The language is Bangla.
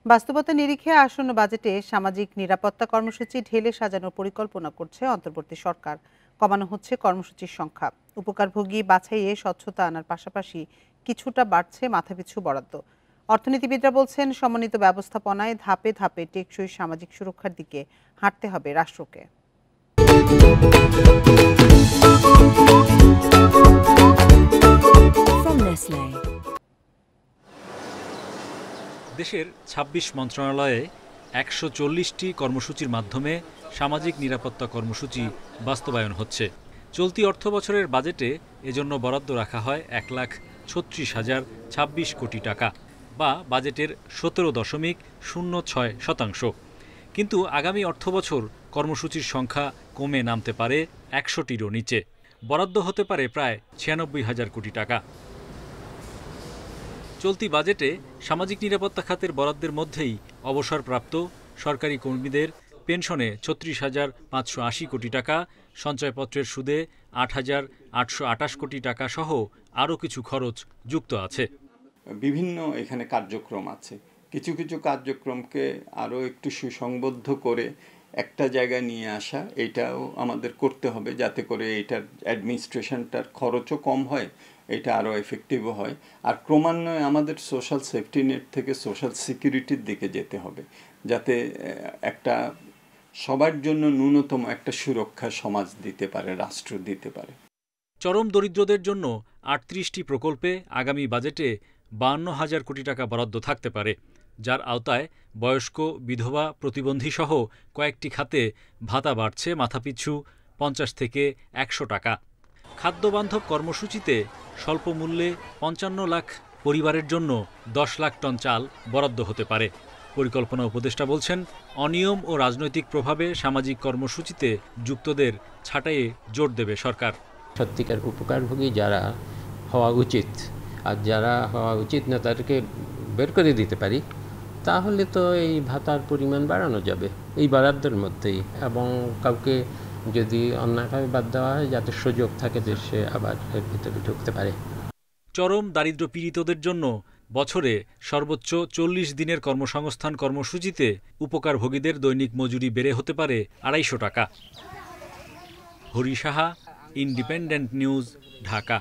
বাস্তবতা নিরিখে আসন্ন বাজেটে সামাজিক নিরাপত্তা কর্মসূচি ঢেলে সাজানোর পরিকল্পনা করছে অন্তর্বর্তী সরকার। কমানো হচ্ছে কর্মসূচির সংখ্যা। উপকারভোগী বাছাইয়ে স্বচ্ছতা আনার পাশাপাশি কিছুটা বাড়ছে মাথাপিছু বরাদ্দ। অর্থনীতিবিদরা বলছেন, সমন্বিত ব্যবস্থাপনায় ধাপে ধাপে টেকসই সামাজিক সুরক্ষার দিকে হাঁটতে হবে রাষ্ট্রকে। দেশের ২৬ মন্ত্রণালয়ে ১৪০টি কর্মসূচির মাধ্যমে সামাজিক নিরাপত্তা কর্মসূচি বাস্তবায়ন হচ্ছে। চলতি অর্থবছরের বাজেটে এজন্য বরাদ্দ রাখা হয় ১,৩৬,০২৬ কোটি টাকা, বা বাজেটের ১৭.০৬%। কিন্তু আগামী অর্থবছর কর্মসূচির সংখ্যা কমে নামতে পারে ১০০টিরও নিচে। বরাদ্দ হতে পারে প্রায় ৯৬,০০০ কোটি টাকা। চলতি বাজেটে সামাজিক নিরাপত্তা খাতের বরাদ্দের মধ্যেই অবসরপ্রাপ্ত সরকারি কর্মীদের পেনশনে ৩৬,৫৮০ কোটি টাকা, সঞ্চয়পত্রের সুদে ৮,৮২৮ কোটি টাকা সহ আরও কিছু খরচ যুক্ত আছে। বিভিন্ন এখানে কার্যক্রম আছে। কিছু কিছু কার্যক্রমকে আরও একটু সুসংবদ্ধ করে একটা জায়গায় নিয়ে আসা, এটাও আমাদের করতে হবে, যাতে করে এটার অ্যাডমিনিস্ট্রেশনটার খরচও কম হয়, এটা আরও এফেক্টিভও হয়। আর ক্রমান্বয়ে আমাদের সোশ্যাল সেফটি নেট থেকে সোশ্যাল সিকিউরিটির দিকে যেতে হবে, যাতে একটা সবার জন্য ন্যূনতম একটা সুরক্ষা সমাজ দিতে পারে, রাষ্ট্র দিতে পারে। চরম দরিদ্রদের জন্য ৩৮টি প্রকল্পে আগামী বাজেটে ৫২,০০০ কোটি টাকা বরাদ্দ থাকতে পারে, যার আওতায় বয়স্ক, বিধবা, প্রতিবন্ধী সহ কয়েকটি খাতে ভাতা বাড়ছে মাথাপিছু ৫০ থেকে ১০০ টাকা। খাদ্যবান্ধব কর্মসূচিতে স্বল্প মূল্যে ৫৫ লাখ পরিবারের জন্য ১০ লাখ টন চাল বরাদ্দ হতে পারে। পরিকল্পনা উপদেষ্টা বলছেন, অনিয়ম ও রাজনৈতিক প্রভাবে সামাজিক কর্মসূচিতে যুক্তদের ছাঁটাইয়ে জোর দেবে সরকার। সত্যিকার উপকারভোগী যারা হওয়া উচিত, আর যারা হওয়া উচিত না তাদেরকে বের করে দিতে পারি, তাহলে তো এই ভাতার পরিমাণ বাড়ানো যাবে এই বরাদ্দের মধ্যেই, এবং কাউকে যদি অন্যায়ভাবে বাদ দেওয়া হয় যাতে সুযোগ থাকে যে সে আবার এর ভিতরে ঢুকতে পারে। চরম দারিদ্র্য পীড়িতদের জন্য বছরে সর্বোচ্চ ৪০ দিনের কর্মসংস্থান কর্মসূচিতে উপকারভোগীদের দৈনিক মজুরি বেড়ে হতে পারে ২৫০ টাকা। Hari Saha, independent news, Dhaka.